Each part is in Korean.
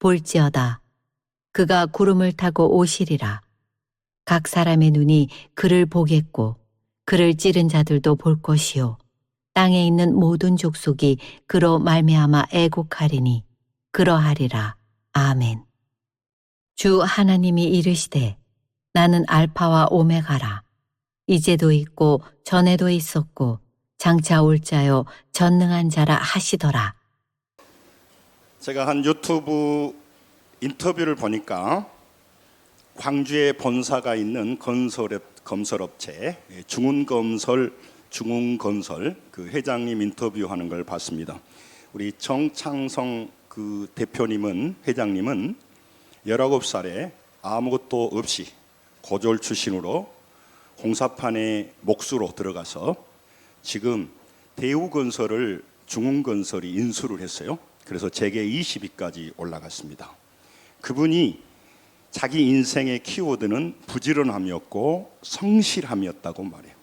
볼지어다. 그가 구름을 타고 오시리라. 각 사람의 눈이 그를 보겠고 그를 찌른 자들도 볼 것이요 땅에 있는 모든 족속이 그로 말미암아 애곡하리니 그러하리라. 아멘. 주 하나님이 이르시되 나는 알파와 오메가라. 이제도 있고 전에도 있었고 장차 올 자요 전능한 자라 하시더라. 제가 한 유튜브 인터뷰를 보니까 광주에 본사가 있는 건설업체 중흥건설 그 회장님 인터뷰하는 걸 봤습니다. 우리 정창성 그 회장님은 19살에 아무것도 없이 고졸 출신으로 공사판에 목수로 들어가서 지금 대우건설을 중흥건설이 인수를 했어요. 그래서 재계 20위까지 올라갔습니다. 그분이 자기 인생의 키워드는 부지런함이었고 성실함이었다고 말해요.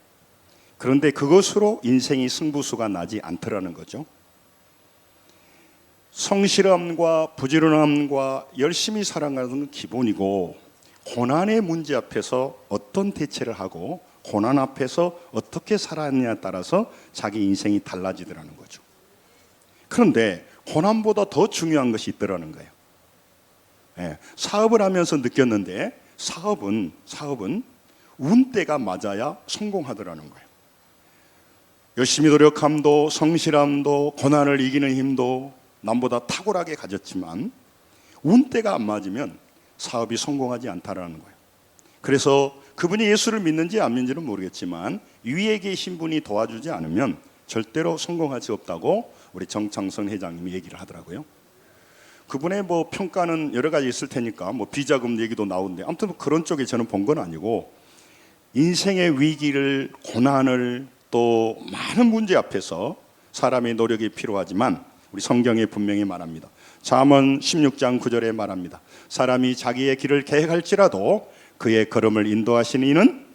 그런데 그것으로 인생이 승부수가 나지 않더라는 거죠. 성실함과 부지런함과 열심히 살아가는 건 기본이고, 고난의 문제 앞에서 어떤 대처를 하고 고난 앞에서 어떻게 살았느냐에 따라서 자기 인생이 달라지더라는 거죠. 그런데 고난보다 더 중요한 것이 있더라는 거예요. 사업을 하면서 느꼈는데 사업은 운때가 맞아야 성공하더라는 거예요. 열심히 노력함도 성실함도 고난을 이기는 힘도 남보다 탁월하게 가졌지만 운때가 안 맞으면 사업이 성공하지 않다라는 거예요. 그래서 그분이 예수를 믿는지 안 믿는지는 모르겠지만 위에 계신 분이 도와주지 않으면 절대로 성공할 수 없다고 우리 정창성 회장님이 얘기를 하더라고요. 그분의 평가는 여러 가지 있을 테니까 비자금 얘기도 나오는데 아무튼 그런 쪽에 저는 본 건 아니고, 인생의 위기를 고난을 또 많은 문제 앞에서 사람의 노력이 필요하지만 우리 성경에 분명히 말합니다. 잠언 16장 9절에 말합니다. 사람이 자기의 길을 계획할지라도 그의 걸음을 인도하시는 이는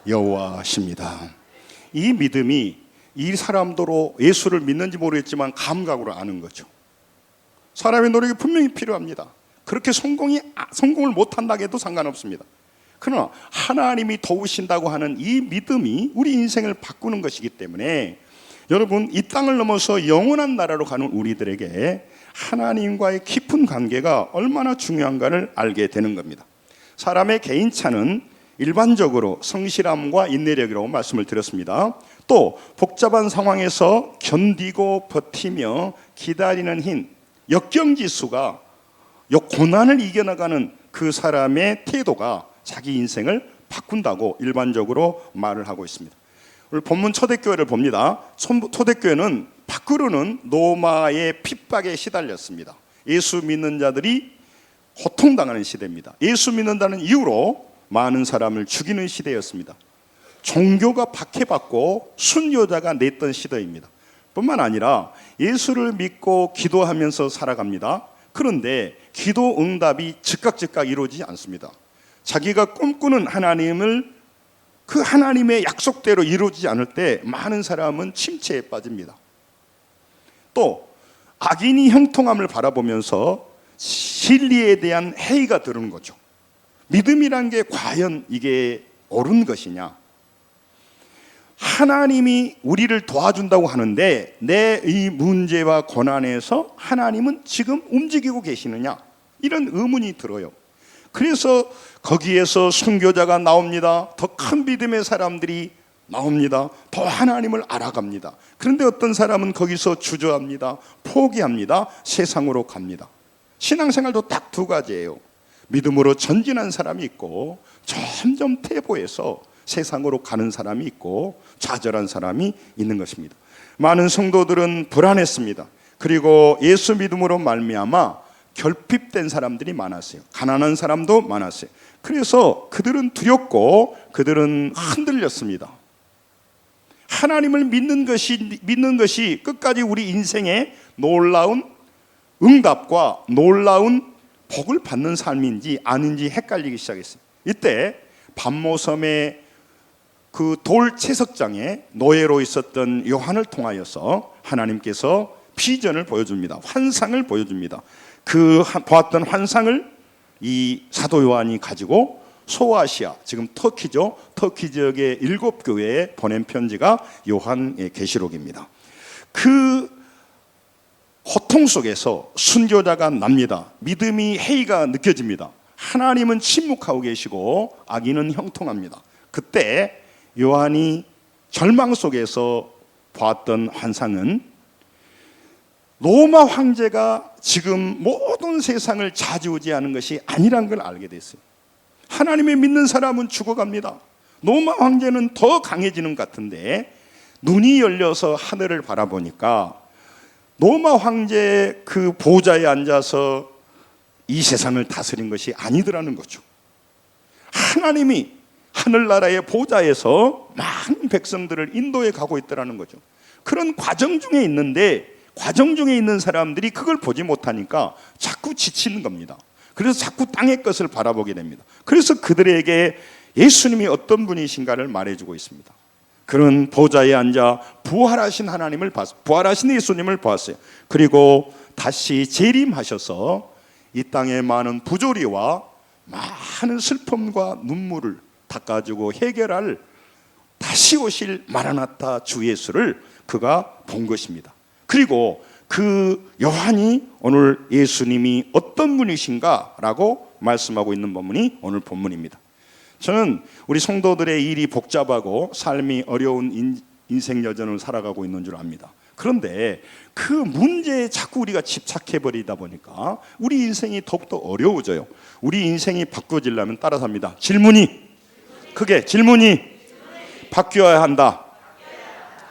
여호와십니다. 이 믿음이 이 사람도로 예수를 믿는지 모르겠지만 감각으로 아는 거죠. 사람의 노력이 분명히 필요합니다. 그렇게 성공을 못한다고 해도 상관없습니다. 그러나 하나님이 도우신다고 하는 이 믿음이 우리 인생을 바꾸는 것이기 때문에 여러분, 이 땅을 넘어서 영원한 나라로 가는 우리들에게 하나님과의 깊은 관계가 얼마나 중요한가를 알게 되는 겁니다. 사람의 개인차는 일반적으로 성실함과 인내력이라고 말씀을 드렸습니다. 또 복잡한 상황에서 견디고 버티며 기다리는 힘, 역경지수가 고난을 이겨나가는 그 사람의 태도가 자기 인생을 바꾼다고 일반적으로 말을 하고 있습니다. 오늘 본문 초대교회를 봅니다. 초대교회는 밖으로는 로마의 핍박에 시달렸습니다. 예수 믿는 자들이 고통당하는 시대입니다. 예수 믿는다는 이유로 많은 사람을 죽이는 시대였습니다. 종교가 박해받고 순교자가 냈던 시대입니다. 뿐만 아니라 예수를 믿고 기도하면서 살아갑니다. 그런데 기도 응답이 즉각 이루어지지 않습니다. 자기가 꿈꾸는 하나님을 그 하나님의 약속대로 이루어지지 않을 때 많은 사람은 침체에 빠집니다. 또 악인이 형통함을 바라보면서 진리에 대한 회의가 드는 거죠. 믿음이란 게 과연 이게 옳은 것이냐? 하나님이 우리를 도와준다고 하는데 내 이 문제와 고난에서 하나님은 지금 움직이고 계시느냐? 이런 의문이 들어요. 그래서 거기에서 순교자가 나옵니다. 더 큰 믿음의 사람들이 나옵니다. 더 하나님을 알아갑니다. 그런데 어떤 사람은 거기서 주저합니다. 포기합니다. 세상으로 갑니다. 신앙생활도 딱 두 가지예요. 믿음으로 전진한 사람이 있고 점점 퇴보해서 세상으로 가는 사람이 있고 좌절한 사람이 있는 것입니다. 많은 성도들은 불안했습니다. 그리고 예수 믿음으로 말미암아 결핍된 사람들이 많았어요. 가난한 사람도 많았어요. 그래서 그들은 두렵고 그들은 흔들렸습니다. 하나님을 믿는 것이 끝까지 우리 인생의 놀라운 응답과 놀라운 복을 받는 삶인지 아닌지 헷갈리기 시작했어요. 이때 반모섬의 그 돌 채석장에 노예로 있었던 요한을 통하여서 하나님께서 비전을 보여줍니다. 환상을 보여줍니다. 보았던 환상을 이 사도 요한이 가지고 소아시아, 지금 터키죠. 터키 지역의 7교회에 보낸 편지가 요한의 계시록입니다. 그 고통 속에서 순교자가 납니다. 믿음이 해이가 느껴집니다. 하나님은 침묵하고 계시고 악인은 형통합니다. 그때 요한이 절망 속에서 보았던 환상은 로마 황제가 지금 모든 세상을 좌지우지하는 것이 아니란 걸 알게 됐어요. 하나님을 믿는 사람은 죽어갑니다. 로마 황제는 더 강해지는 것 같은데 눈이 열려서 하늘을 바라보니까 로마 황제의 그 보좌에 앉아서 이 세상을 다스린 것이 아니더라는 거죠. 하나님이 하늘나라의 보좌에서 많은 백성들을 인도해 가고 있더라는 거죠. 그런 과정 중에 있는데 과정 중에 있는 사람들이 그걸 보지 못하니까 자꾸 지치는 겁니다. 그래서 자꾸 땅의 것을 바라보게 됩니다. 그래서 그들에게 예수님이 어떤 분이신가를 말해주고 있습니다. 그런 보좌에 앉아 부활하신 하나님을 봤어요. 부활하신 예수님을 보았어요. 그리고 다시 재림하셔서 이 땅의 많은 부조리와 많은 슬픔과 눈물을 닦아주고 해결할 다시 오실 마라나타 주 예수를 그가 본 것입니다. 그리고 그 요한이 오늘 예수님이 어떤 분이신가라고 말씀하고 있는 본문이 오늘 본문입니다. 저는 우리 성도들의 일이 복잡하고 삶이 어려운 인생 여정을 살아가고 있는 줄 압니다. 그런데 그 문제에 자꾸 우리가 집착해 버리다 보니까 우리 인생이 더욱더 어려워져요. 우리 인생이 바꿔지려면 따라서 합니다. 크게 질문이 바뀌어야 한다.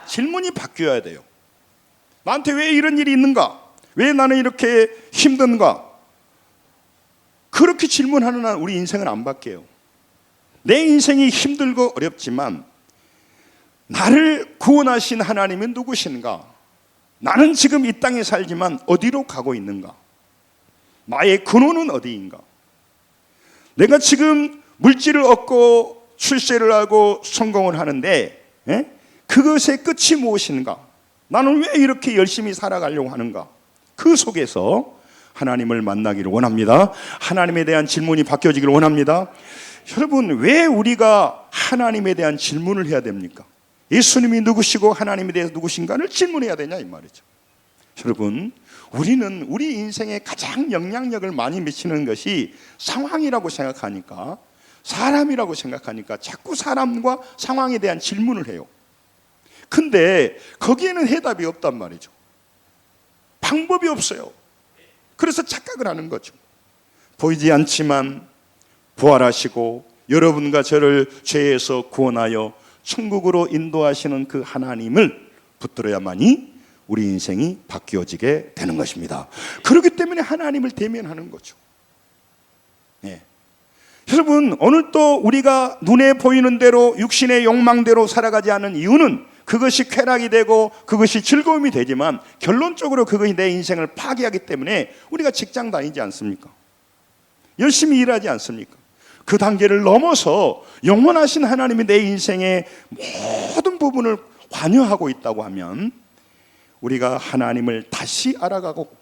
질문이 바뀌어야 돼요. 나한테 왜 이런 일이 있는가? 왜 나는 이렇게 힘든가? 그렇게 질문하는 한 우리 인생은 안 바뀌어요. 내 인생이 힘들고 어렵지만 나를 구원하신 하나님은 누구신가? 나는 지금 이 땅에 살지만 어디로 가고 있는가? 나의 근원은 어디인가? 내가 지금 물질을 얻고 출세를 하고 성공을 하는데 그것의 끝이 무엇인가? 나는 왜 이렇게 열심히 살아가려고 하는가? 그 속에서 하나님을 만나기를 원합니다. 하나님에 대한 질문이 바뀌어지기를 원합니다. 여러분, 왜 우리가 하나님에 대한 질문을 해야 됩니까? 예수님이 누구시고 하나님에 대해서 누구신가를 질문해야 되냐 이 말이죠. 여러분, 우리는 우리 인생에 가장 영향력을 많이 미치는 것이 상황이라고 생각하니까, 사람이라고 생각하니까 자꾸 사람과 상황에 대한 질문을 해요. 근데 거기에는 해답이 없단 말이죠. 방법이 없어요. 그래서 착각을 하는 거죠. 보이지 않지만 부활하시고 여러분과 저를 죄에서 구원하여 천국으로 인도하시는 그 하나님을 붙들어야만이 우리 인생이 바뀌어지게 되는 것입니다. 그렇기 때문에 하나님을 대면하는 거죠. 여러분, 오늘 또 우리가 눈에 보이는 대로 육신의 욕망대로 살아가지 않는 이유는 그것이 쾌락이 되고 그것이 즐거움이 되지만 결론적으로 그것이 내 인생을 파괴하기 때문에 우리가 직장 다니지 않습니까? 열심히 일하지 않습니까? 그 단계를 넘어서 영원하신 하나님이 내 인생의 모든 부분을 관여하고 있다고 하면 우리가 하나님을 다시 알아가고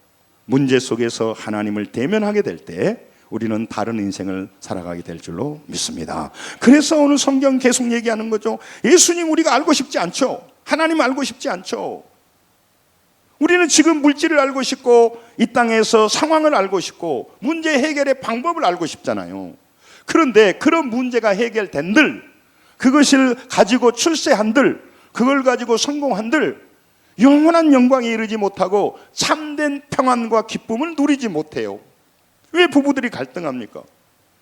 문제 속에서 하나님을 대면하게 될 때 우리는 다른 인생을 살아가게 될 줄로 믿습니다. 그래서 오늘 성경 계속 얘기하는 거죠. 예수님 우리가 알고 싶지 않죠. 하나님 알고 싶지 않죠. 우리는 지금 물질을 알고 싶고 이 땅에서 상황을 알고 싶고 문제 해결의 방법을 알고 싶잖아요. 그런데 그런 문제가 해결된들, 그것을 가지고 출세한들, 그걸 가지고 성공한들 영원한 영광에 이르지 못하고 참된 평안과 기쁨을 누리지 못해요. 왜 부부들이 갈등합니까?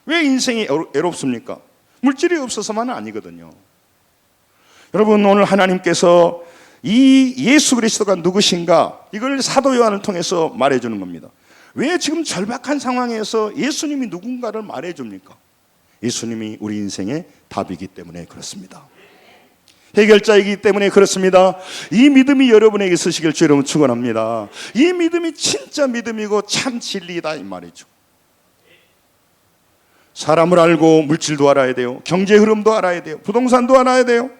왜 인생이 애롭습니까? 물질이 없어서만은 아니거든요. 여러분, 오늘 하나님께서 이 예수 그리스도가 누구신가 이걸 사도 요한을 통해서 말해주는 겁니다. 왜 지금 절박한 상황에서 예수님이 누군가를 말해줍니까? 예수님이 우리 인생의 답이기 때문에 그렇습니다. 해결자이기 때문에 그렇습니다. 이 믿음이 여러분에게 있으시길 주 여러분 축원합니다. 이 믿음이 진짜 믿음이고 참 진리다 이 말이죠. 사람을 알고 물질도 알아야 돼요. 경제 흐름도 알아야 돼요. 부동산도 알아야 돼요.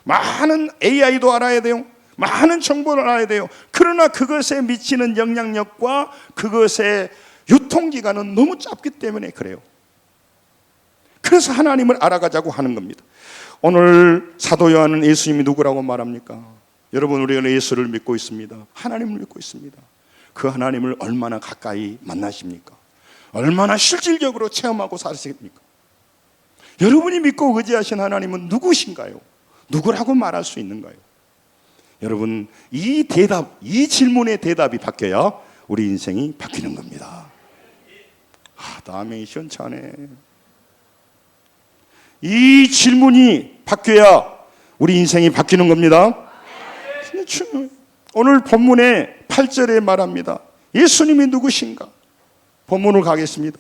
많은 AI도 알아야 돼요. 많은 정보를 알아야 돼요. 그러나 그것에 미치는 영향력과 그것에 유통기간은 너무 짧기 때문에 그래요. 그래서 하나님을 알아가자고 하는 겁니다. 오늘 사도 요한은 예수님이 누구라고 말합니까? 여러분, 우리는 예수를 믿고 있습니다. 하나님을 믿고 있습니다. 그 하나님을 얼마나 가까이 만나십니까? 얼마나 실질적으로 체험하고 사십니까? 여러분이 믿고 의지하신 하나님은 누구신가요? 누구라고 말할 수 있는가요? 여러분, 이 질문의 대답이 바뀌어야 우리 인생이 바뀌는 겁니다. 다음에 시원찮네. 이 질문이 바뀌어야 우리 인생이 바뀌는 겁니다. 오늘 본문의 8절에 말합니다. 예수님이 누구신가? 본문을 가겠습니다.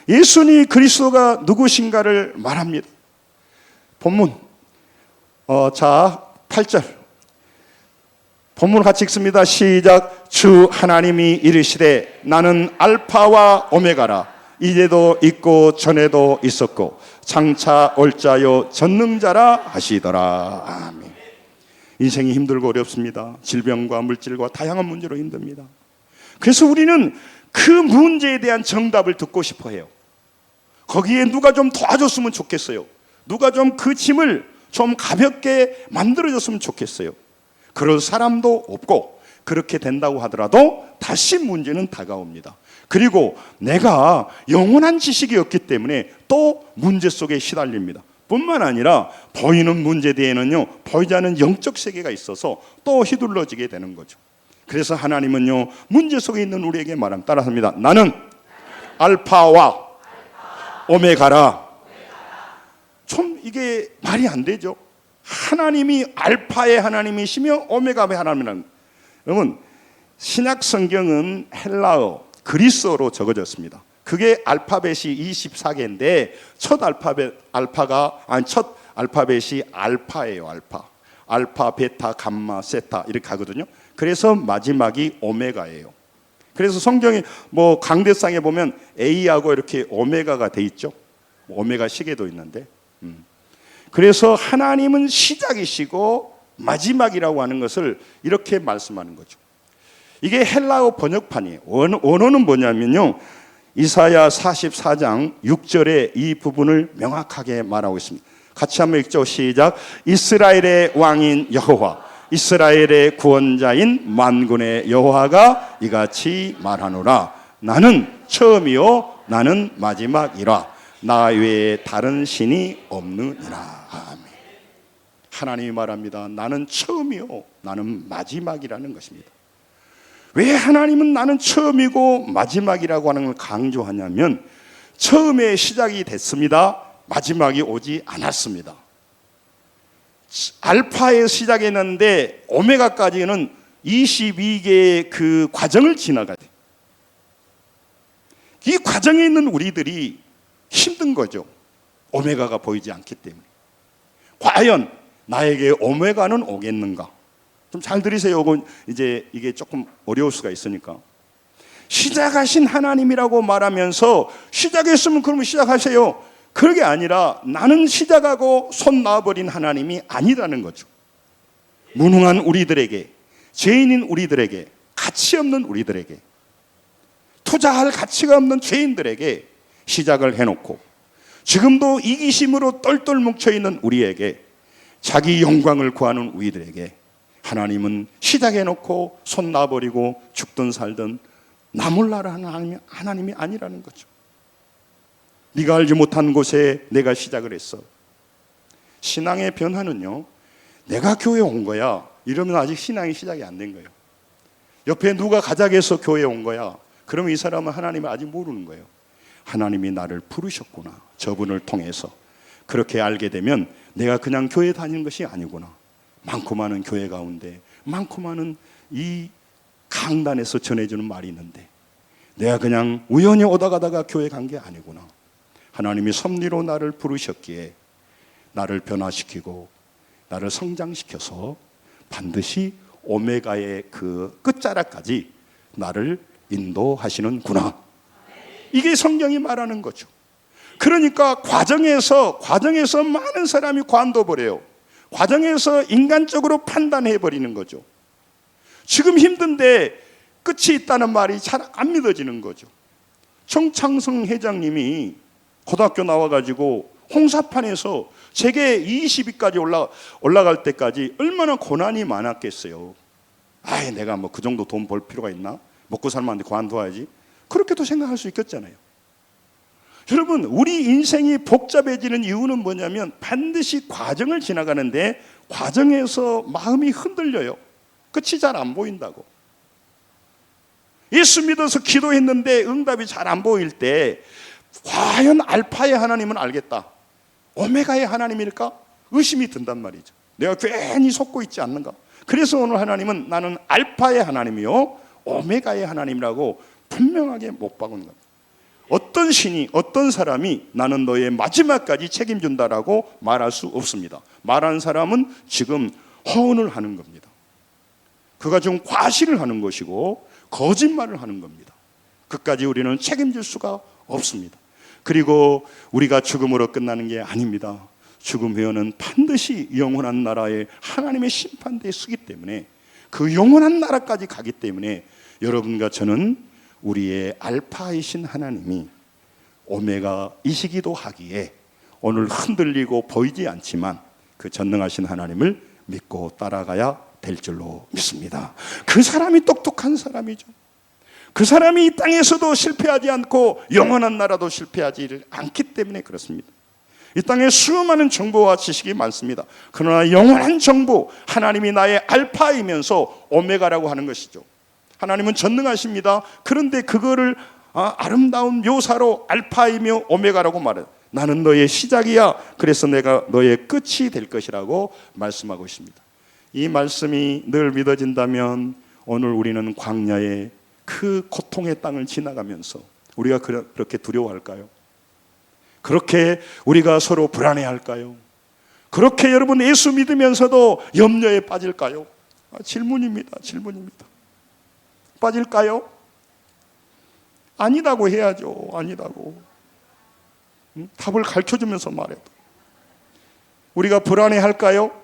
예수님 그리스도가 누구신가를 말합니다. 본문 8절 본문 같이 읽습니다. 시작. 주 하나님이 이르시되 나는 알파와 오메가라. 이제도 있고 전에도 있었고 장차 올 자요 전능자라 하시더라. 아멘. 인생이 힘들고 어렵습니다. 질병과 물질과 다양한 문제로 힘듭니다. 그래서 우리는 그 문제에 대한 정답을 듣고 싶어 해요. 거기에 누가 좀 도와줬으면 좋겠어요. 누가 좀 그 짐을 좀 가볍게 만들어줬으면 좋겠어요. 그럴 사람도 없고, 그렇게 된다고 하더라도 다시 문제는 다가옵니다. 그리고 내가 영원한 지식이 없기 때문에 또 문제 속에 시달립니다. 뿐만 아니라 보이는 문제 뒤에는요, 보이지 않는 영적 세계가 있어서 또 휘둘러지게 되는 거죠. 그래서 하나님은요, 문제 속에 있는 우리에게 말합니다. 따라합니다. 나는 알파와 오메가라. 좀 이게 말이 안 되죠. 하나님이 알파의 하나님이시며 오메가의 하나님이라는. 여러분, 신약 성경은 헬라어, 그리스어로 적어졌습니다. 그게 알파벳이 24개인데 첫 알파벳이 알파예요. 알파, 베타, 감마, 세타 이렇게 하거든요. 그래서 마지막이 오메가예요. 그래서 성경에 강대상에 보면 A하고 이렇게 오메가가 돼 있죠. 오메가 시계도 있는데. 그래서 하나님은 시작이시고 마지막이라고 하는 것을 이렇게 말씀하는 거죠. 이게 헬라어 번역판이에요. 원어는 뭐냐면요, 이사야 44장 6절에 이 부분을 명확하게 말하고 있습니다. 같이 한번 읽죠. 시작. 이스라엘의 왕인 여호와, 이스라엘의 구원자인 만군의 여호와가 이같이 말하노라. 나는 처음이요 나는 마지막이라. 나 외에 다른 신이 없느니라. 아멘. 하나님이 말합니다. 나는 처음이요 나는 마지막이라는 것입니다. 왜 하나님은 나는 처음이고 마지막이라고 하는 걸 강조하냐면, 처음에 시작이 됐습니다. 마지막이 오지 않았습니다. 알파에 시작했는데 오메가까지는 22개의 그 과정을 지나가야 돼. 이 과정에 있는 우리들이 힘든 거죠. 오메가가 보이지 않기 때문에. 과연 나에게 오메가는 오겠는가? 좀 잘 들으세요. 이제 이게 조금 어려울 수가 있으니까. 시작하신 하나님이라고 말하면서, 시작했으면 그러면 시작하세요. 그게 아니라 나는 시작하고 손 놔버린 하나님이 아니라는 거죠. 무능한 우리들에게, 죄인인 우리들에게, 가치 없는 우리들에게, 투자할 가치가 없는 죄인들에게 시작을 해놓고, 지금도 이기심으로 똘똘 뭉쳐있는 우리에게, 자기 영광을 구하는 우리들에게 하나님은 시작해놓고 손 놔버리고 죽든 살든 나 몰라라 하는 하나님이 아니라는 거죠. 네가 알지 못한 곳에 내가 시작을 했어. 신앙의 변화는요, 내가 교회 온 거야 이러면 아직 신앙이 시작이 안 된 거예요. 옆에 누가 가작해서 교회에 온 거야 그러면 이 사람은 하나님을 아직 모르는 거예요. 하나님이 나를 부르셨구나, 저분을 통해서. 그렇게 알게 되면 내가 그냥 교회 다니는 것이 아니구나. 많고 많은 교회 가운데 많고 많은 이 강단에서 전해주는 말이 있는데 내가 그냥 우연히 오다 가다가 교회 간 게 아니구나. 하나님이 섭리로 나를 부르셨기에 나를 변화시키고 나를 성장시켜서 반드시 오메가의 그 끝자락까지 나를 인도하시는구나. 이게 성경이 말하는 거죠. 그러니까 과정에서 많은 사람이 관둬버려요. 과정에서 인간적으로 판단해버리는 거죠. 지금 힘든데 끝이 있다는 말이 잘 안 믿어지는 거죠. 정창성 회장님이 고등학교 나와가지고 홍사판에서 세계 20위까지 올라갈 때까지 얼마나 고난이 많았겠어요. 아이, 내가 뭐 그 정도 돈 벌 필요가 있나? 먹고 살만한데 관둬야지. 그렇게도 생각할 수 있겠잖아요. 여러분, 우리 인생이 복잡해지는 이유는 뭐냐면 반드시 과정을 지나가는데 과정에서 마음이 흔들려요. 끝이 잘 안 보인다고. 예수 믿어서 기도했는데 응답이 잘 안 보일 때 과연 알파의 하나님은 알겠다, 오메가의 하나님일까? 의심이 든단 말이죠. 내가 괜히 속고 있지 않는가? 그래서 오늘 하나님은 나는 알파의 하나님이요 오메가의 하나님이라고 분명하게 못 박은 겁니다. 어떤 신이, 어떤 사람이 나는 너의 마지막까지 책임진다라고 말할 수 없습니다. 말하는 사람은 지금 허언을 하는 겁니다. 그가 지금 과시를 하는 것이고 거짓말을 하는 겁니다. 그까지 우리는 책임질 수가 없습니다. 그리고 우리가 죽음으로 끝나는 게 아닙니다. 죽음 후에는 반드시 영원한 나라에 하나님의 심판대에 서기 때문에, 그 영원한 나라까지 가기 때문에 여러분과 저는 우리의 알파이신 하나님이 오메가이시기도 하기에 오늘 흔들리고 보이지 않지만 그 전능하신 하나님을 믿고 따라가야 될 줄로 믿습니다. 그 사람이 똑똑한 사람이죠. 그 사람이 이 땅에서도 실패하지 않고 영원한 나라도 실패하지 않기 때문에 그렇습니다. 이 땅에 수많은 정보와 지식이 많습니다. 그러나 영원한 정보, 하나님이 나의 알파이면서 오메가라고 하는 것이죠. 하나님은 전능하십니다. 그런데 그거를 아름다운 묘사로 알파이며 오메가라고 말해요. 나는 너의 시작이야. 그래서 내가 너의 끝이 될 것이라고 말씀하고 있습니다. 이 말씀이 늘 믿어진다면 오늘 우리는 광야의 그 고통의 땅을 지나가면서 우리가 그렇게 두려워할까요? 그렇게 우리가 서로 불안해할까요? 그렇게 여러분 예수 믿으면서도 염려에 빠질까요? 질문입니다. 질문입니다. 빠질까요? 아니다고 해야죠. 아니다고. 답을 가르쳐주면서 말해도. 우리가 불안해할까요?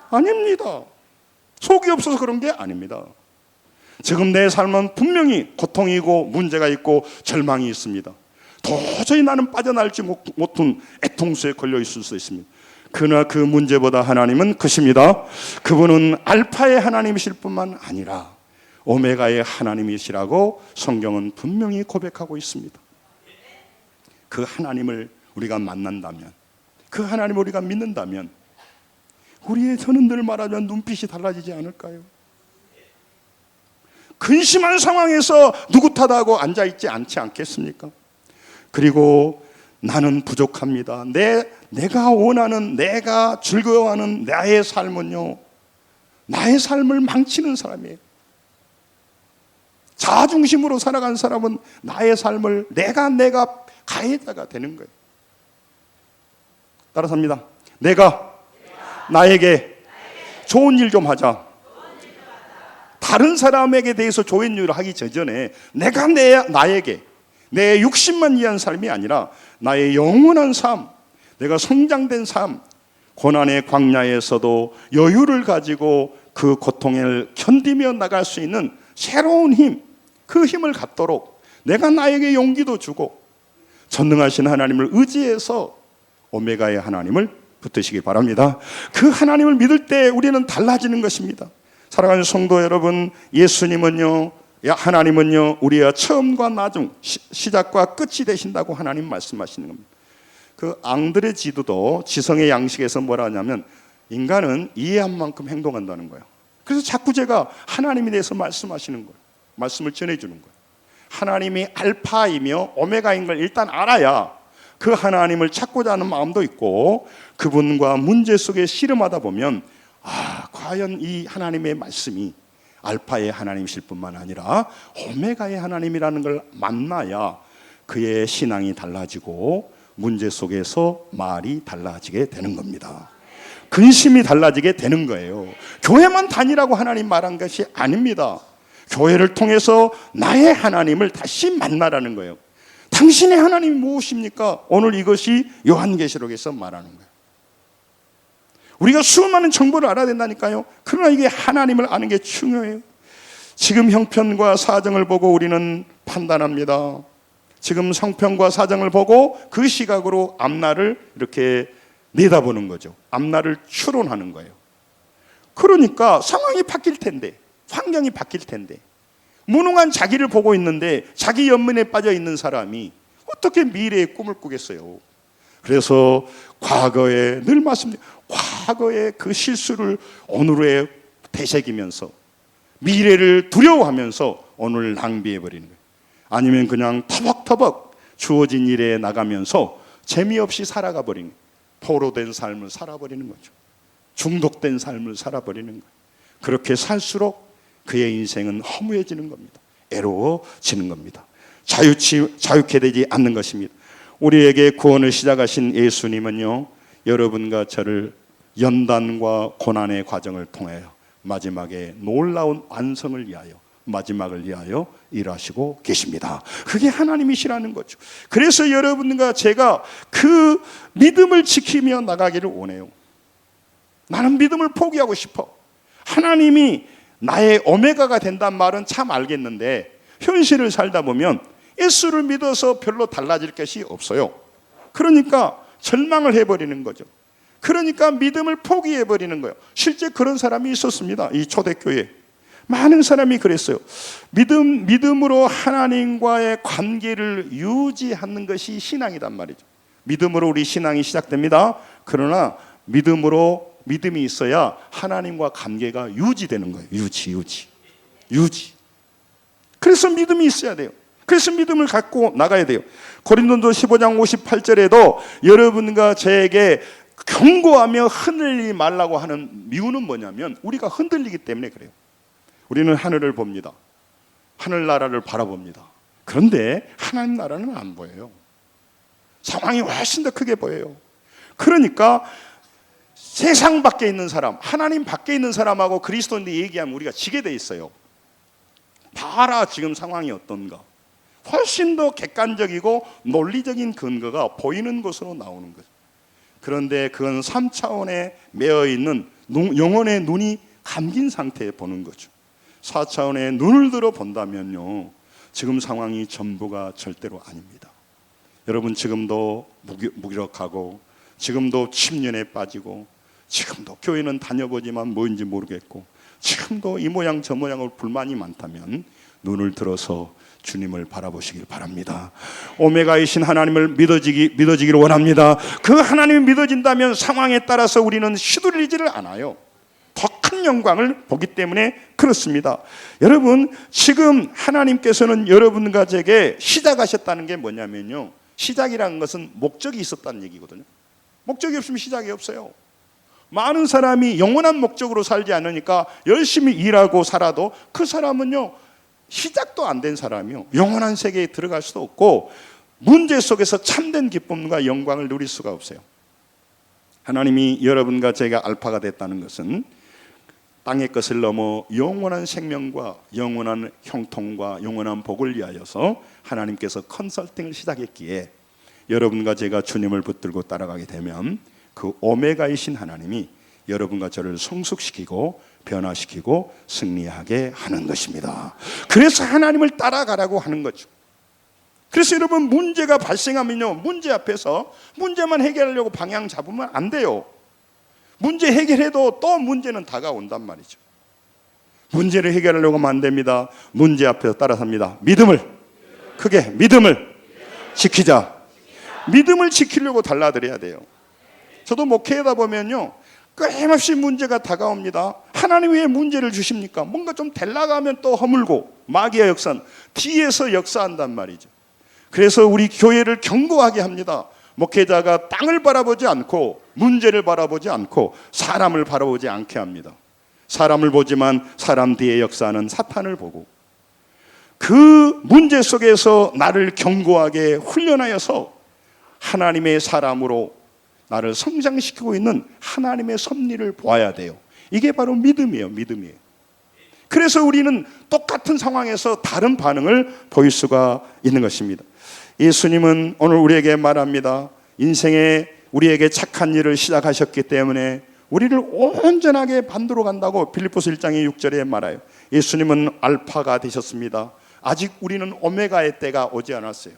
아닙니다. 속이 없어서 그런 게 아닙니다. 지금 내 삶은 분명히 고통이고 문제가 있고 절망이 있습니다. 도저히 나는 빠져나올지 못한 애통수에 걸려 있을 수 있습니다. 그러나 그 문제보다 하나님은 크십니다. 그분은 알파의 하나님이실 뿐만 아니라 오메가의 하나님이시라고 성경은 분명히 고백하고 있습니다. 그 하나님을 우리가 만난다면, 그 하나님을 우리가 믿는다면 우리의 저는 늘 말하면 눈빛이 달라지지 않을까요? 근심한 상황에서 누구 탓하고 앉아있지 않지 않겠습니까? 그리고 나는 부족합니다. 내가 원하는, 내가 즐거워하는 나의 삶은요, 나의 삶을 망치는 사람이에요. 자중심으로 살아간 사람은 나의 삶을 내가 가해자가 되는 거예요. 따라서 합니다. 내가 나에게 좋은 일 좀 하자. 다른 사람에게 대해서 좋은 일을 하기 전에 내가 나에게 내 육신만 위한 삶이 아니라 나의 영원한 삶, 내가 성장된 삶, 고난의 광야에서도 여유를 가지고 그 고통을 견디며 나갈 수 있는 새로운 힘, 그 힘을 갖도록 내가 나에게 용기도 주고 전능하신 하나님을 의지해서 오메가의 하나님을 붙드시기 바랍니다. 그 하나님을 믿을 때 우리는 달라지는 것입니다. 사랑하는 성도 여러분, 예수님은요, 하나님은요, 우리의 처음과 나중, 시작과 끝이 되신다고 하나님 말씀하시는 겁니다. 그 앙드레 지두도 지성의 양식에서 뭐라 하냐면 인간은 이해한 만큼 행동한다는 거예요. 그래서 자꾸 제가 하나님에 대해서 말씀하시는 거예요. 말씀을 전해주는 거예요. 하나님이 알파이며 오메가인 걸 일단 알아야 그 하나님을 찾고자 하는 마음도 있고, 그분과 문제 속에 씨름하다 보면 과연 이 하나님의 말씀이 알파의 하나님이실 뿐만 아니라 오메가의 하나님이라는 걸 만나야 그의 신앙이 달라지고 문제 속에서 말이 달라지게 되는 겁니다. 근심이 달라지게 되는 거예요. 교회만 다니라고 하나님 말한 것이 아닙니다. 교회를 통해서 나의 하나님을 다시 만나라는 거예요. 당신의 하나님이 무엇입니까? 오늘 이것이 요한계시록에서 말하는 거예요. 우리가 수많은 정보를 알아야 된다니까요. 그러나 이게 하나님을 아는 게 중요해요. 지금 형편과 사정을 보고 우리는 판단합니다. 지금 성평과 사정을 보고 그 시각으로 앞날을 이렇게 내다보는 거죠. 앞날을 추론하는 거예요. 그러니까 상황이 바뀔 텐데, 환경이 바뀔 텐데, 무능한 자기를 보고 있는데 자기 연민에 빠져 있는 사람이 어떻게 미래의 꿈을 꾸겠어요? 그래서 과거에 늘 말씀드린 과거의 그 실수를 오늘에 되새기면서 미래를 두려워하면서 오늘 낭비해버리는 거예요. 아니면 그냥 터벅터벅 주어진 일에 나가면서 재미없이 살아가 버리는 거예요. 포로된 삶을 살아버리는 거죠. 중독된 삶을 살아버리는 거예요. 그렇게 살수록 그의 인생은 허무해지는 겁니다. 애로워지는 겁니다. 자유케 되지 않는 것입니다. 우리에게 구원을 시작하신 예수님은요, 여러분과 저를 연단과 고난의 과정을 통하여 마지막에 놀라운 완성을 위하여, 마지막을 위하여 일하시고 계십니다. 그게 하나님이시라는 거죠. 그래서 여러분과 제가 그 믿음을 지키며 나가기를 원해요. 나는 믿음을 포기하고 싶어. 하나님이 나의 오메가가 된단 말은 참 알겠는데 현실을 살다 보면 예수를 믿어서 별로 달라질 것이 없어요. 그러니까 절망을 해버리는 거죠. 그러니까 믿음을 포기해버리는 거예요. 실제 그런 사람이 있었습니다. 이 초대교회에 많은 사람이 그랬어요. 믿음으로 하나님과의 관계를 유지하는 것이 신앙이란 말이죠. 믿음으로 우리 신앙이 시작됩니다. 그러나 믿음이 있어야 하나님과 관계가 유지되는 거예요. 유지. 그래서 믿음이 있어야 돼요. 그래서 믿음을 갖고 나가야 돼요. 고린도서 15장 58절에도 여러분과 저에게 경고하며 흔들리지 말라고 하는 이유는 뭐냐면 우리가 흔들리기 때문에 그래요. 우리는 하늘을 봅니다. 하늘나라를 바라봅니다. 그런데 하나님 나라는 안 보여요. 상황이 훨씬 더 크게 보여요. 그러니까 세상 밖에 있는 사람, 하나님 밖에 있는 사람하고 그리스도인데 얘기하면 우리가 지게 돼 있어요. 봐라 지금 상황이 어떤가. 훨씬 더 객관적이고 논리적인 근거가 보이는 것으로 나오는 거죠. 그런데 그건 3차원에 매어있는 영혼의 눈이 감긴 상태에 보는 거죠. 4차원의 눈을 들어 본다면요, 지금 상황이 전부가 절대로 아닙니다. 여러분 지금도 무기력하고, 지금도 침륜에 빠지고, 지금도 교회는 다녀보지만 뭐인지 모르겠고, 지금도 이 모양 저 모양으로 불만이 많다면 눈을 들어서 주님을 바라보시길 바랍니다. 오메가이신 하나님을 믿어지기를 원합니다. 그 하나님이 믿어진다면 상황에 따라서 우리는 시들리지를 않아요. 더 큰 영광을 보기 때문에 그렇습니다. 여러분 지금 하나님께서는 여러분과 제게 시작하셨다는 게 뭐냐면요, 시작이라는 것은 목적이 있었다는 얘기거든요. 목적이 없으면 시작이 없어요. 많은 사람이 영원한 목적으로 살지 않으니까 열심히 일하고 살아도 그 사람은요 시작도 안 된 사람이요, 영원한 세계에 들어갈 수도 없고 문제 속에서 참된 기쁨과 영광을 누릴 수가 없어요. 하나님이 여러분과 제가 알파가 됐다는 것은 땅의 것을 넘어 영원한 생명과 영원한 형통과 영원한 복을 위하여서 하나님께서 컨설팅을 시작했기에 여러분과 제가 주님을 붙들고 따라가게 되면 그 오메가이신 하나님이 여러분과 저를 성숙시키고 변화시키고 승리하게 하는 것입니다. 그래서 하나님을 따라가라고 하는 거죠. 그래서 여러분 문제가 발생하면요, 문제 앞에서 문제만 해결하려고 방향 잡으면 안 돼요. 문제 해결해도 또 문제는 다가온단 말이죠. 문제를 해결하려고 하면 안 됩니다. 문제 앞에서 따라삽니다. 크게 믿음을 지키자. 믿음을 지키려고 달라들어야 돼요. 저도 목회하다 보면요, 끊임없이 문제가 다가옵니다. 하나님 왜 문제를 주십니까? 뭔가 좀 되려고 하면 또 허물고, 마귀의 역사는 뒤에서 역사한단 말이죠. 그래서 우리 교회를 경고하게 합니다. 목회자가 땅을 바라보지 않고, 문제를 바라보지 않고 사람을 바라보지 않게 합니다. 사람을 보지만 사람 뒤에 역사하는 사탄을 보고, 그 문제 속에서 나를 견고하게 훈련하여서 하나님의 사람으로 나를 성장시키고 있는 하나님의 섭리를 보아야 돼요. 이게 바로 믿음이에요. 그래서 우리는 똑같은 상황에서 다른 반응을 보일 수가 있는 것입니다. 예수님은 오늘 우리에게 말합니다. 인생에 우리에게 착한 일을 시작하셨기 때문에 우리를 온전하게 만들어 간다고 빌립보서 1장의 6절에 말해요. 예수님은 알파가 되셨습니다. 아직 우리는 오메가의 때가 오지 않았어요.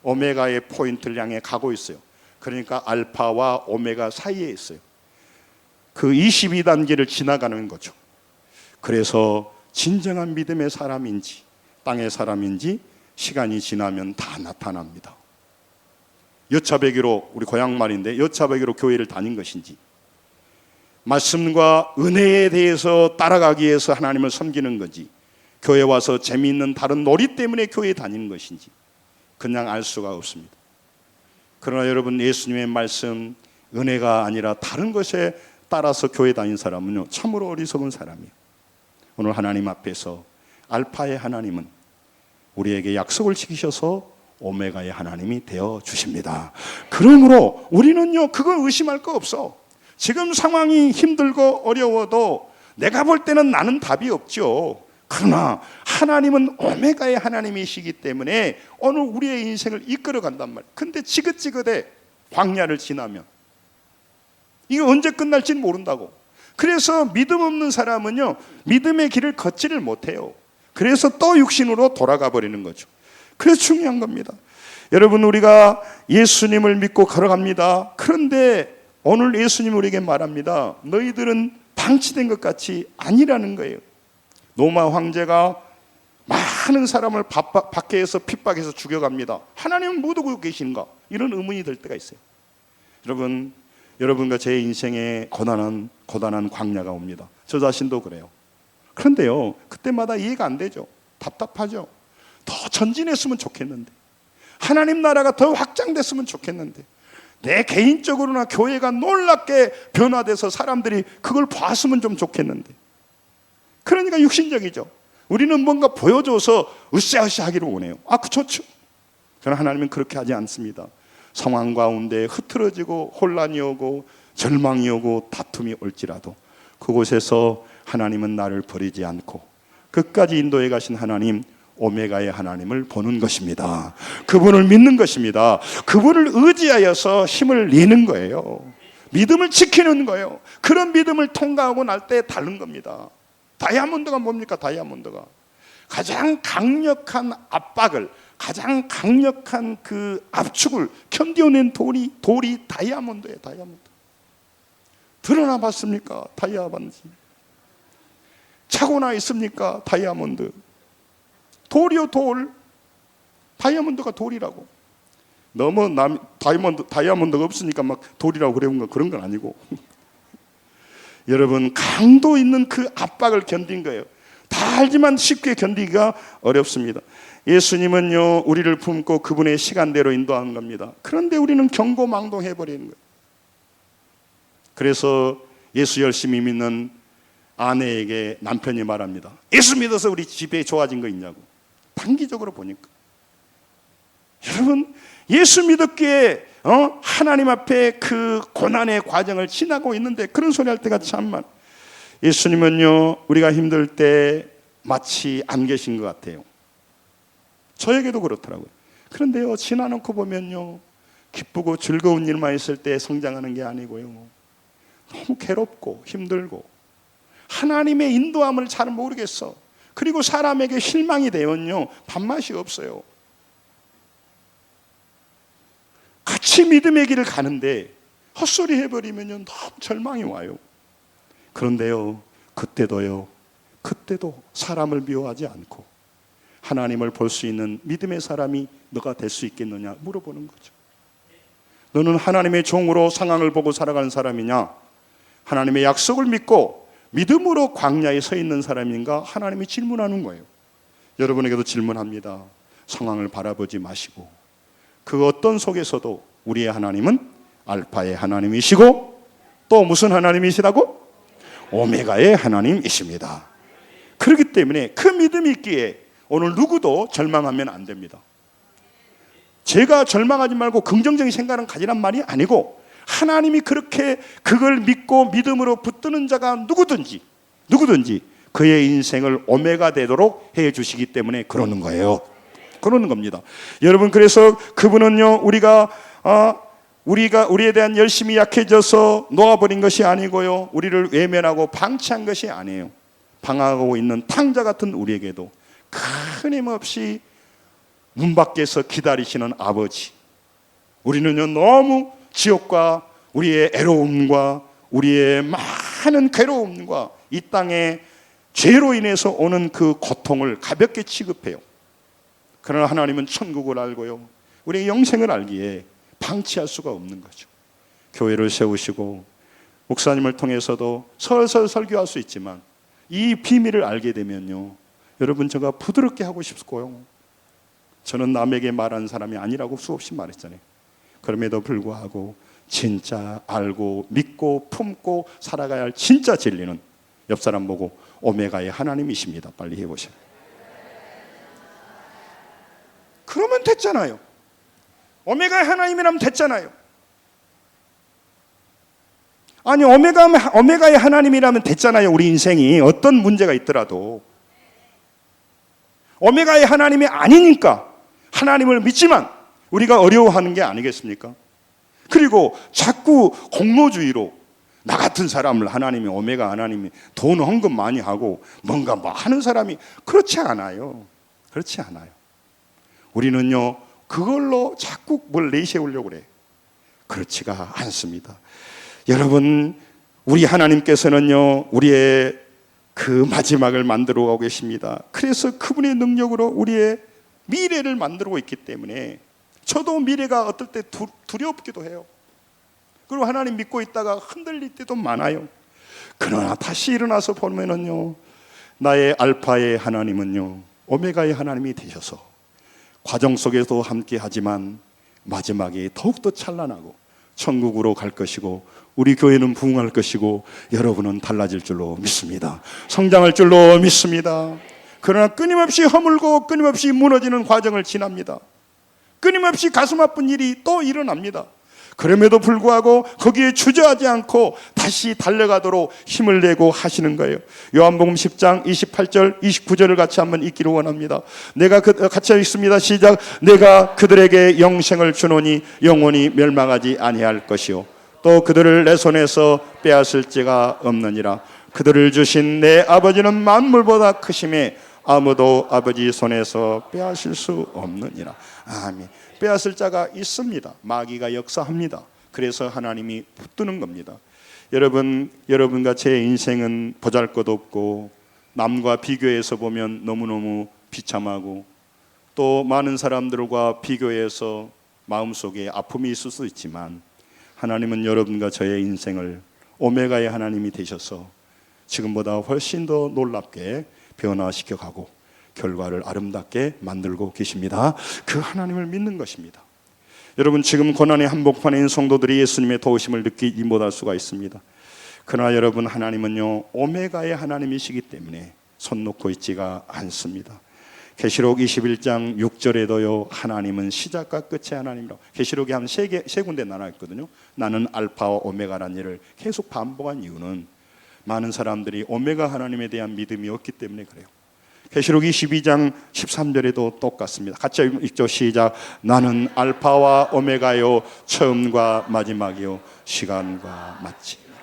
오메가의 포인트를 향해 가고 있어요. 그러니까 알파와 오메가 사이에 있어요. 그 22단계를 지나가는 거죠. 그래서 진정한 믿음의 사람인지 땅의 사람인지 시간이 지나면 다 나타납니다. 여차배기로, 우리 고향 말인데 여차배기로 교회를 다닌 것인지, 말씀과 은혜에 대해서 따라가기 위해서 하나님을 섬기는 건지, 교회 와서 재미있는 다른 놀이 때문에 교회에 다니는 것인지 그냥 알 수가 없습니다. 그러나 여러분, 예수님의 말씀, 은혜가 아니라 다른 것에 따라서 교회 다닌 사람은요, 참으로 어리석은 사람이에요. 오늘 하나님 앞에서 알파의 하나님은 우리에게 약속을 지키셔서 오메가의 하나님이 되어 주십니다. 그러므로 우리는요, 그걸 의심할 거 없어. 지금 상황이 힘들고 어려워도 내가 볼 때는 나는 답이 없죠. 그러나 하나님은 오메가의 하나님이시기 때문에 오늘 우리의 인생을 이끌어 간단 말이에요. 근데 지긋지긋해. 광야를 지나면 이게 언제 끝날지는 모른다고. 그래서 믿음 없는 사람은요, 믿음의 길을 걷지를 못해요. 그래서 또 육신으로 돌아가 버리는 거죠. 그래서 중요한 겁니다. 여러분, 우리가 예수님을 믿고 걸어갑니다. 그런데 오늘 예수님 우리에게 말합니다. 너희들은 방치된 것 같이 아니라는 거예요. 로마 황제가 많은 사람을 밖에서 핍박해서 죽여갑니다. 하나님은 못 오고 계신가? 이런 의문이 들 때가 있어요. 여러분, 여러분과 제 인생에 고단한 광야가 옵니다. 저 자신도 그래요. 그런데요, 그때마다 이해가 안 되죠. 답답하죠. 더 전진했으면 좋겠는데, 하나님 나라가 더 확장됐으면 좋겠는데, 내 개인적으로나 교회가 놀랍게 변화돼서 사람들이 그걸 봤으면 좀 좋겠는데, 그러니까 육신적이죠. 우리는 뭔가 보여줘서 으쌰으쌰 하기로 원해요. 그 좋죠. 그러나 하나님은 그렇게 하지 않습니다. 상황 가운데 흐트러지고 혼란이 오고 절망이 오고 다툼이 올지라도 그곳에서 하나님은 나를 버리지 않고 끝까지 인도해 가신 하나님, 오메가의 하나님을 보는 것입니다. 그분을 믿는 것입니다. 그분을 의지하여서 힘을 내는 거예요. 믿음을 지키는 거예요. 그런 믿음을 통과하고 날 때 다른 겁니다. 다이아몬드가 뭡니까? 다이아몬드가 가장 강력한 압박을, 가장 강력한 그 압축을 견뎌낸 돌이 다이아몬드예요. 다이아몬드. 드러나 봤습니까? 다이아몬드. 차고나 있습니까? 다이아몬드. 돌이요, 돌. 다이아몬드가 돌이라고. 너무 다이아몬드가 없으니까 막 돌이라고 그런 건 아니고. 여러분, 강도 있는 그 압박을 견딘 거예요. 다 알지만 쉽게 견디기가 어렵습니다. 예수님은요, 우리를 품고 그분의 시간대로 인도하는 겁니다. 그런데 우리는 경고망동해버리는 거예요. 그래서 예수 열심히 믿는 아내에게 남편이 말합니다. 예수 믿어서 우리 집에 좋아진 거 있냐고. 단기적으로 보니까. 여러분, 예수 믿었기에 하나님 앞에 그 고난의 과정을 지나고 있는데 그런 소리 할 때가 참 많아요. 예수님은요, 우리가 힘들 때 마치 안 계신 것 같아요. 저에게도 그렇더라고요. 그런데요, 지나놓고 보면요, 기쁘고 즐거운 일만 있을 때 성장하는 게 아니고요, 너무 괴롭고 힘들고 하나님의 인도함을 잘 모르겠어. 그리고 사람에게 실망이 되면요, 밥맛이 없어요. 같이 믿음의 길을 가는데 헛소리 해버리면요, 너무 절망이 와요. 그런데요, 그때도 사람을 미워하지 않고 하나님을 볼 수 있는 믿음의 사람이 너가 될 수 있겠느냐 물어보는 거죠. 너는 하나님의 종으로 상황을 보고 살아가는 사람이냐? 하나님의 약속을 믿고 믿음으로 광야에 서 있는 사람인가? 하나님이 질문하는 거예요. 여러분에게도 질문합니다. 상황을 바라보지 마시고 그 어떤 속에서도 우리의 하나님은 알파의 하나님이시고 또 무슨 하나님이시라고? 오메가의 하나님이십니다. 그렇기 때문에 그 믿음이 있기에 오늘 누구도 절망하면 안 됩니다. 제가 절망하지 말고 긍정적인 생각을 가지란 말이 아니고, 하나님이 그렇게 그걸 믿고 믿음으로 붙드는 자가 누구든지 그의 인생을 오메가 되도록 해 주시기 때문에 그러는 거예요. 그러는 겁니다. 여러분, 그래서 그분은요, 우리에 대한 열심이 약해져서 놓아버린 것이 아니고요, 우리를 외면하고 방치한 것이 아니에요. 방황하고 있는 탕자 같은 우리에게도 끊임없이 문 밖에서 기다리시는 아버지, 우리는요 너무 지옥과 우리의 애로움과 우리의 많은 괴로움과 이 땅의 죄로 인해서 오는 그 고통을 가볍게 취급해요. 그러나 하나님은 천국을 알고요, 우리의 영생을 알기에 방치할 수가 없는 거죠. 교회를 세우시고 목사님을 통해서도 설설 설교할 수 있지만 이 비밀을 알게 되면요, 여러분 제가 부드럽게 하고 싶고요, 저는 남에게 말하는 사람이 아니라고 수없이 말했잖아요. 그럼에도 불구하고 진짜 알고 믿고 품고 살아가야 할 진짜 진리는 옆 사람 보고 오메가의 하나님이십니다. 빨리 해보세요. 그러면 됐잖아요. 오메가의 하나님이라면 됐잖아요. 아니 오메가의 하나님이라면 됐잖아요. 우리 인생이 어떤 문제가 있더라도 오메가의 하나님이 아니니까 하나님을 믿지만 우리가 어려워하는 게 아니겠습니까? 그리고 자꾸 공로주의로 나 같은 사람을 하나님이 오메가 하나님이 돈 헌금 많이 하고 뭔가 뭐 하는 사람이 그렇지 않아요. 그렇지 않아요. 우리는요 그걸로 자꾸 뭘 내세우려고 그래. 그렇지가 않습니다. 여러분, 우리 하나님께서는요 우리의 그 마지막을 만들어 가고 계십니다. 그래서 그분의 능력으로 우리의 미래를 만들고 있기 때문에 저도 미래가 어떨 때 두렵기도 해요. 그리고 하나님 믿고 있다가 흔들릴 때도 많아요. 그러나 다시 일어나서 보면은요, 나의 알파의 하나님은요 오메가의 하나님이 되셔서 과정 속에도 함께 하지만 마지막에 더욱더 찬란하고 천국으로 갈 것이고 우리 교회는 부흥할 것이고 여러분은 달라질 줄로 믿습니다. 성장할 줄로 믿습니다. 그러나 끊임없이 허물고 끊임없이 무너지는 과정을 지납니다. 끊임없이 가슴 아픈 일이 또 일어납니다. 그럼에도 불구하고 거기에 주저하지 않고 다시 달려가도록 힘을 내고 하시는 거예요. 요한복음 10장 28절 29절을 같이 한번 읽기를 원합니다. 내가 같이 읽습니다. 시작. 내가 그들에게 영생을 주노니 영원히 멸망하지 아니할 것이요 또 그들을 내 손에서 빼앗을 자가 없느니라. 그들을 주신 내 아버지는 만물보다 크심에 아무도 아버지 손에서 빼앗을 수 없느니라. 아멘. 빼앗을 자가 있습니다. 마귀가 역사합니다. 그래서 하나님이 붙드는 겁니다. 여러분과 제 인생은 보잘것없고 남과 비교해서 보면 너무너무 비참하고 또 많은 사람들과 비교해서 마음속에 아픔이 있을 수 있지만 하나님은 여러분과 저의 인생을 오메가의 하나님이 되셔서 지금보다 훨씬 더 놀랍게 변화시켜 가고 결과를 아름답게 만들고 계십니다. 그 하나님을 믿는 것입니다. 여러분, 지금 고난의 한복판에 있는 성도들이 예수님의 도우심을 느끼지 못할 수가 있습니다. 그러나 여러분, 하나님은요 오메가의 하나님이시기 때문에 손 놓고 있지가 않습니다. 계시록 21장 6절에도요 하나님은 시작과 끝의 하나님이라고, 계시록이 한 세 군데 나눠 있거든요. 나는 알파와 오메가라는 일을 계속 반복한 이유는 많은 사람들이 오메가 하나님에 대한 믿음이 없기 때문에 그래요. 계시록 22장 13절에도 똑같습니다. 같이 읽죠. 시작. 나는 알파와 오메가요 처음과 마지막이요 시간과 마침이라.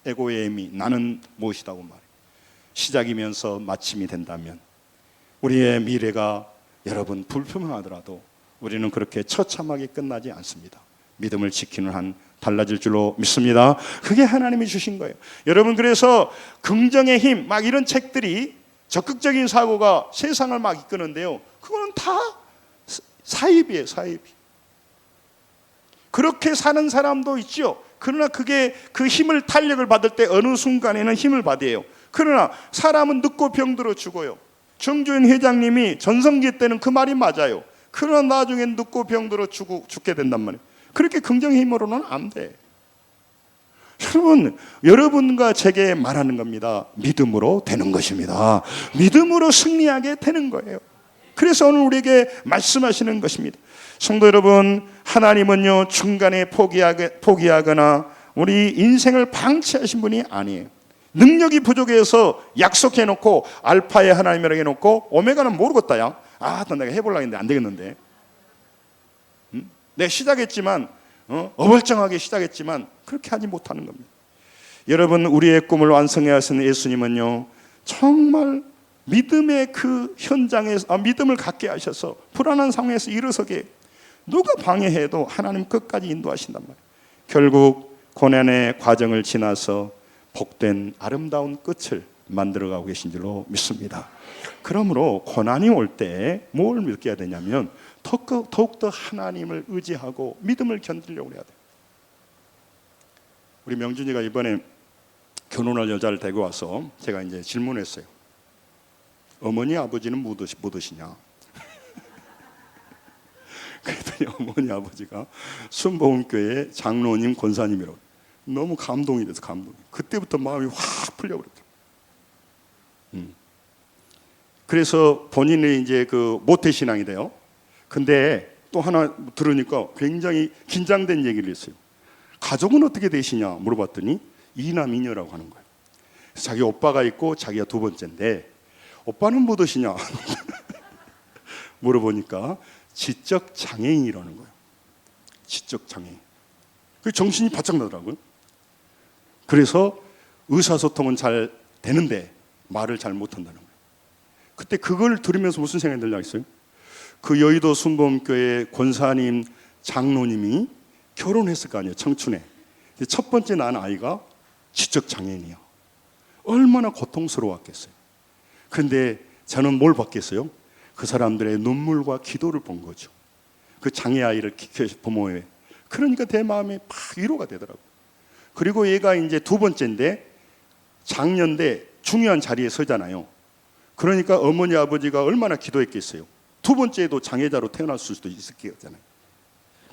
에고의 의미, 나는 무엇이라고 말해요. 시작이면서 마침이 된다면 우리의 미래가 여러분 불투명하더라도 우리는 그렇게 처참하게 끝나지 않습니다. 믿음을 지키는 한 달라질 줄로 믿습니다. 그게 하나님이 주신 거예요. 여러분, 그래서 긍정의 힘 막 이런 책들이 적극적인 사고가 세상을 막 이끄는데요, 그거는 다 사입이에요. 사입. 그렇게 사는 사람도 있죠. 그러나 그게 그 힘을 탄력을 받을 때 어느 순간에는 힘을 받아요. 그러나 사람은 늙고 병들어 죽어요. 정주현 회장님이 전성기 때는 그 말이 맞아요. 그러나 나중엔 늙고 병들어 죽게 된단 말이에요. 그렇게 긍정의 힘으로는 안 돼. 여러분과 제게 말하는 겁니다. 믿음으로 되는 것입니다. 믿음으로 승리하게 되는 거예요. 그래서 오늘 우리에게 말씀하시는 것입니다. 성도 여러분, 하나님은요 중간에 포기하거나 우리 인생을 방치하신 분이 아니에요. 능력이 부족해서 약속해놓고 알파의 하나님이라고 해놓고 오메가는 모르겠다. 야, 내가 해보려고 했는데 안 되겠는데. 내가 시작했지만 어벌쩡하게 시작했지만 그렇게 하지 못하는 겁니다. 여러분, 우리의 꿈을 완성해 하시는 예수님은요 정말 믿음의 그 현장에서 믿음을 갖게 하셔서 불안한 상황에서 일어서게 누가 방해해도 하나님 끝까지 인도하신단 말이에요. 결국 고난의 과정을 지나서 복된 아름다운 끝을 만들어가고 계신 줄로 믿습니다. 그러므로 고난이 올 때 뭘 느껴야 되냐면 더욱더 하나님을 의지하고 믿음을 견디려고 해야 돼요. 우리 명준이가 이번에 결혼할 여자를 데리고 와서 제가 이제 질문했어요. 어머니 아버지는 뭐 드시냐? 그랬더니 어머니 아버지가 순복음교회 장로님 권사님이라고. 너무 감동이 돼서 감동. 그때부터 마음이 확 풀려버렸죠. 그래서 본인이 이제 그 모태신앙이 돼요. 근데 또 하나 들으니까 굉장히 긴장된 얘기를 했어요. 가족은 어떻게 되시냐 물어봤더니 이남이녀라고 하는 거예요. 자기 오빠가 있고 자기가 두 번째인데 오빠는 뭐 드시냐 물어보니까 지적 장애인이라는 거예요. 지적 장애인. 그 정신이 바짝 나더라고요. 그래서 의사소통은 잘 되는데 말을 잘 못한다는 거예요. 그때 그걸 들으면서 무슨 생각이 들냐 했어요? 그 여의도 순복음교회 권사님 장로님이 결혼했을 거 아니에요. 청춘에. 첫 번째 낳은 아이가 지적 장애인이야. 얼마나 고통스러웠겠어요. 그런데 저는 뭘 봤겠어요? 그 사람들의 눈물과 기도를 본 거죠. 그 장애 아이를 부모에. 그러니까 내 마음에 막 위로가 되더라고요. 그리고 얘가 이제 두 번째인데 장년대 중요한 자리에 서잖아요. 그러니까 어머니 아버지가 얼마나 기도했겠어요. 두 번째에도 장애자로 태어났을 수도 있을 거잖아요.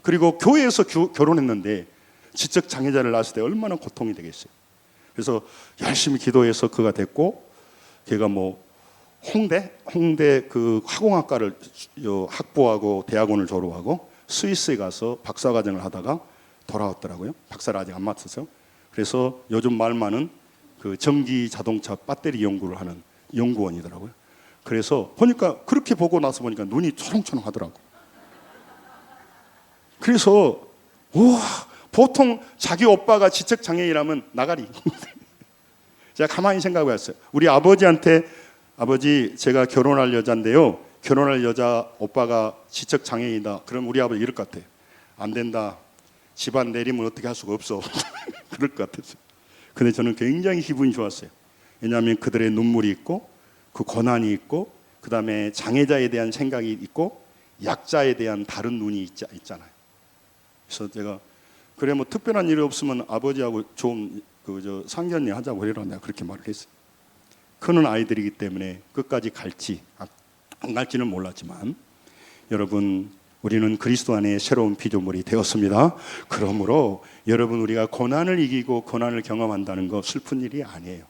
그리고 교회에서 결혼했는데 지적 장애자를 낳았을 때 얼마나 고통이 되겠어요. 그래서 열심히 기도해서 그가 됐고, 걔가 뭐 홍대 그 화공학과를 학부하고 대학원을 졸업하고 스위스에 가서 박사과정을 하다가 돌아왔더라고요. 박사를 아직 안 맡았어요. 그래서 요즘 말 많은 그 전기 자동차 배터리 연구를 하는 연구원이더라고요. 그래서 보니까 그렇게 보고 나서 보니까 눈이 초롱초롱하더라고. 그래서 우와, 보통 자기 오빠가 지적 장애인이라면 나가리. 제가 가만히 생각해 봤어요. 우리 아버지한테 아버지 제가 결혼할 여자인데요. 결혼할 여자 오빠가 지적 장애인이다. 그럼 우리 아버지 이럴 것 같아요. 안 된다. 집안 내리면 어떻게 할 수가 없어. 그럴 것 같았어요. 근데 저는 굉장히 기분이 좋았어요. 왜냐하면 그들의 눈물이 있고 그 고난이 있고 그 다음에 장애자에 대한 생각이 있고 약자에 대한 다른 눈이 있잖아요. 그래서 제가 그래 뭐 특별한 일이 없으면 아버지하고 좀 상견례 하자고 해라 내가 그렇게 말을 했어요. 크는 아이들이기 때문에 끝까지 갈지 안 갈지는 몰랐지만 여러분 우리는 그리스도 안에 새로운 피조물이 되었습니다. 그러므로 여러분 우리가 고난을 이기고 고난을 경험한다는 거 슬픈 일이 아니에요.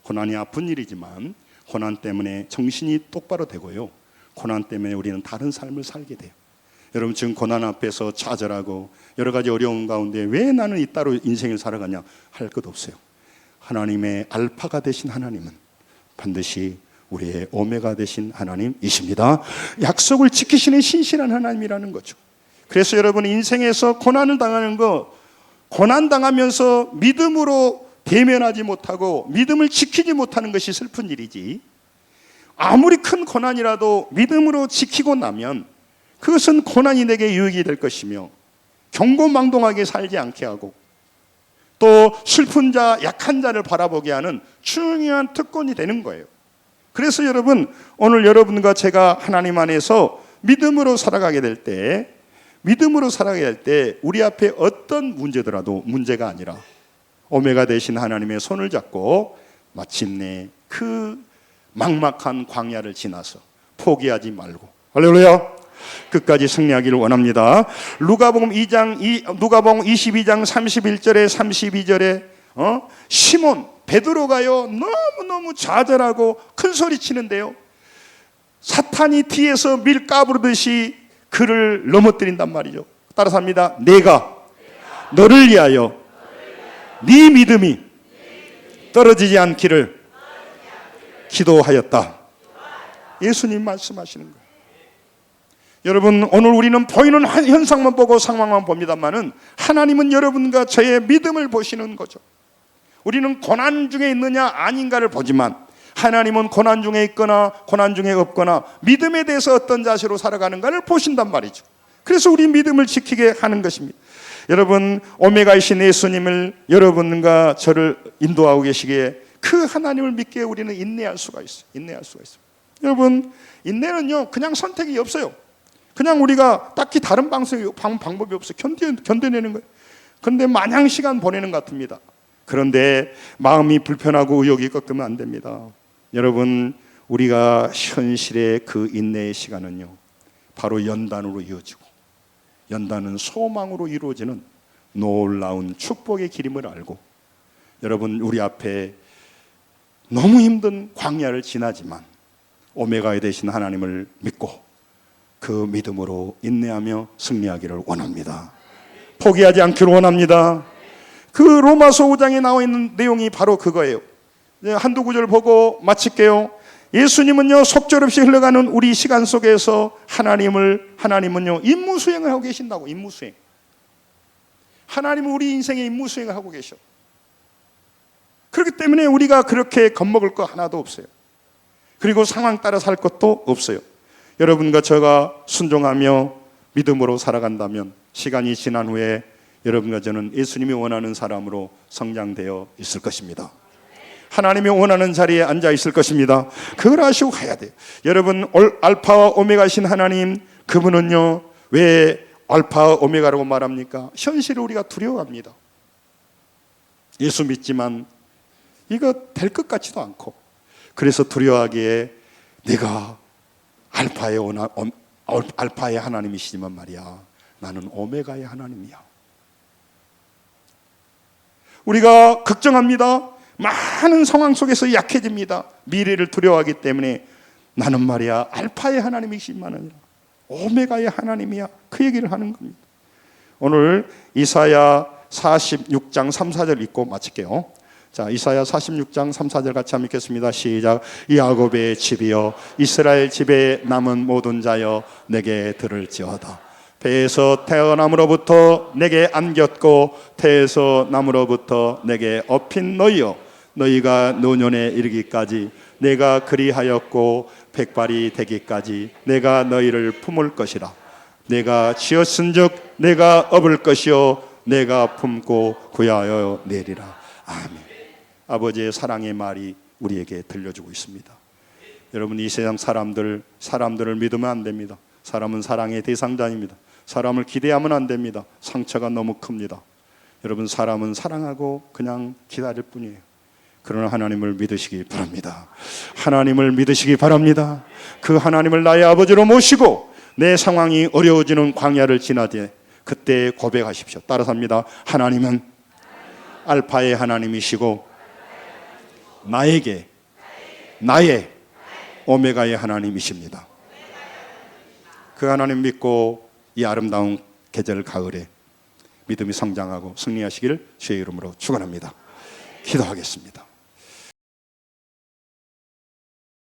고난이 아픈 일이지만 고난 때문에 정신이 똑바로 되고요. 고난 때문에 우리는 다른 삶을 살게 돼요. 여러분 지금 고난 앞에서 좌절하고 여러 가지 어려움 가운데 왜 나는 이 따로 인생을 살아가냐 할 것 없어요. 하나님의 알파가 되신 하나님은 반드시 우리의 오메가 되신 하나님이십니다. 약속을 지키시는 신실한 하나님이라는 거죠. 그래서 여러분 인생에서 고난을 당하는 거 고난 당하면서 믿음으로 대면하지 못하고 믿음을 지키지 못하는 것이 슬픈 일이지 아무리 큰 고난이라도 믿음으로 지키고 나면 그것은 고난이 내게 유익이 될 것이며 경고망동하게 살지 않게 하고 또 슬픈 자, 약한 자를 바라보게 하는 중요한 특권이 되는 거예요. 그래서 여러분 오늘 여러분과 제가 하나님 안에서 믿음으로 살아가게 될 때 우리 앞에 어떤 문제더라도 문제가 아니라 오메가 되신 하나님의 손을 잡고 마침내 그 막막한 광야를 지나서 포기하지 말고 할렐루야 끝까지 승리하기를 원합니다. 누가복음 22장 31절에 32절에 시몬 베드로가요 너무너무 좌절하고 큰 소리 치는데요 사탄이 뒤에서 밀 까부르듯이 그를 넘어뜨린단 말이죠. 따라서 합니다. 내가 너를 위하여 네 믿음이 떨어지지 않기를 기도하였다. 예수님 말씀하시는 거예요. 여러분 오늘 우리는 보이는 현상만 보고 상황만 봅니다만은 하나님은 여러분과 저의 믿음을 보시는 거죠. 우리는 고난 중에 있느냐 아닌가를 보지만 하나님은 고난 중에 있거나 고난 중에 없거나 믿음에 대해서 어떤 자세로 살아가는가를 보신단 말이죠. 그래서 우리 믿음을 지키게 하는 것입니다. 여러분, 오메가이신 예수님을 여러분과 저를 인도하고 계시기에 그 하나님을 믿기에 우리는 인내할 수가 있어요. 인내할 수가 있어요. 여러분, 인내는요 그냥 선택이 없어요. 그냥 우리가 딱히 다른 방법이 없어요. 견뎌내는 거예요. 그런데 마냥 시간 보내는 것 같습니다. 그런데 마음이 불편하고 의욕이 꺾이면 안 됩니다. 여러분, 우리가 현실의 그 인내의 시간은요 바로 연단으로 이어지고, 연단은 소망으로 이루어지는 놀라운 축복의 길임을 알고, 여러분, 우리 앞에 너무 힘든 광야를 지나지만 오메가에 되신 하나님을 믿고 그 믿음으로 인내하며 승리하기를 원합니다. 포기하지 않기를 원합니다. 그 로마서 5장에 나와 있는 내용이 바로 그거예요. 한두 구절 보고 마칠게요. 예수님은요 속절없이 흘러가는 우리 시간 속에서 하나님은요 임무 수행을 하고 계신다고. 임무 수행. 하나님은 우리 인생의 임무 수행을 하고 계셔. 그렇기 때문에 우리가 그렇게 겁먹을 거 하나도 없어요. 그리고 상황 따라 살 것도 없어요. 여러분과 제가 순종하며 믿음으로 살아간다면 시간이 지난 후에 여러분과 저는 예수님이 원하는 사람으로 성장되어 있을 것입니다. 하나님이 원하는 자리에 앉아 있을 것입니다. 그걸 아시고 가야 돼요. 여러분, 알파와 오메가신 하나님, 그분은요 왜 알파와 오메가라고 말합니까? 현실을 우리가 두려워합니다. 예수 믿지만 이거 될 것 같지도 않고, 그래서 두려워하기에 내가 알파의 하나님이시지만 말이야, 나는 오메가의 하나님이야. 우리가 걱정합니다. 많은 상황 속에서 약해집니다. 미래를 두려워하기 때문에 나는 말이야 알파의 하나님이시지만 아니라 오메가의 하나님이야. 그 얘기를 하는 겁니다. 오늘 이사야 46장 3, 4절 읽고 마칠게요. 자, 이사야 46장 3, 4절 같이 한번 읽겠습니다. 시작. 야곱의 집이여, 이스라엘 집에 남은 모든 자여, 내게 들을지어다. 배에서 태어남으로부터 내게 안겼고 태에서 남으로부터 내게 업힌 너희여, 너희가 노년에 이르기까지 내가 그리하였고 백발이 되기까지 내가 너희를 품을 것이라. 내가 지었은즉 내가 업을 것이요 내가 품고 구하여 내리라. 아멘. 아버지의 사랑의 말이 우리에게 들려주고 있습니다. 여러분, 이 세상 사람들을 믿으면 안 됩니다. 사람은 사랑의 대상자입니다. 사람을 기대하면 안 됩니다. 상처가 너무 큽니다. 여러분, 사람은 사랑하고 그냥 기다릴 뿐이에요. 그러나 하나님을 믿으시기 바랍니다. 하나님을 믿으시기 바랍니다. 그 하나님을 나의 아버지로 모시고 내 상황이 어려워지는 광야를 지나되 그때 고백하십시오. 따라서 합니다. 하나님은 알파의 하나님이시고 나의 오메가의 하나님이십니다. 그 하나님 믿고 이 아름다운 계절 가을에 믿음이 성장하고 승리하시기를 주의 이름으로 축원합니다. 기도하겠습니다.